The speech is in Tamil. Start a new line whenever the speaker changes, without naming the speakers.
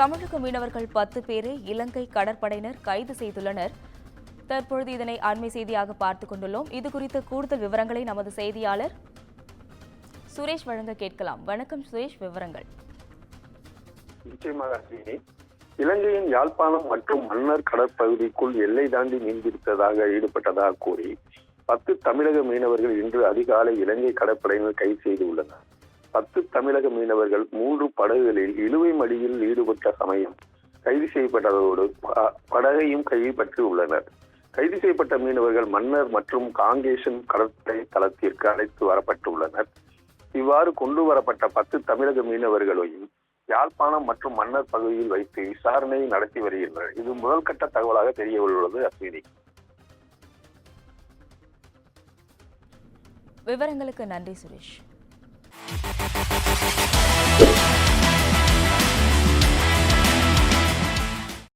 தமிழக மீனவர்கள் 10 பேரை இலங்கை கடற்படையினர் கைது செய்துள்ளனர். தற்பொழுது இதனை அண்மை செய்தியாக பார்த்துக் கொண்டுள்ளோம். இது குறித்த கூடுதல் விவரங்களை நமது செய்தியாளர் சுரேஷ் வழங்க கேட்கலாம். வணக்கம் சுரேஷ், விவரங்கள்.
நிச்சயமாக இலங்கையின் யாழ்ப்பாணம் மற்றும் மன்னார் கடற்பகுதிக்குள் எல்லை தாண்டி மீன்பிடித்ததாக ஈடுபட்டதாக கூறி 10 தமிழக மீனவர்கள் இன்று அதிகாலை இலங்கை கடற்படையினர் கைது செய்துள்ளனர். 10 தமிழக மீனவர்கள் 3 படகுகளில் இழுவை மடியில் ஈடுபட்ட சமயம் கைது செய்யப்பட்டதோடு படகையும் கைப்பற்றி உள்ளனர். கைது செய்யப்பட்ட மீனவர்கள் மன்னார் மற்றும் காங்கேசன் கடற்படை தளத்திற்கு அழைத்து வரப்பட்டுள்ளனர். இவ்வாறு கொண்டு வரப்பட்ட 10 தமிழக மீனவர்களையும் யாழ்ப்பாணம் மற்றும் மன்னார் பகுதியில் வைத்து விசாரணை நடத்தி வருகின்றனர். இது முதல் கட்ட தகவலாக தெரிய உள்ளது. அஸ்வினி,
விவரங்களுக்கு நன்றி சுரேஷ்.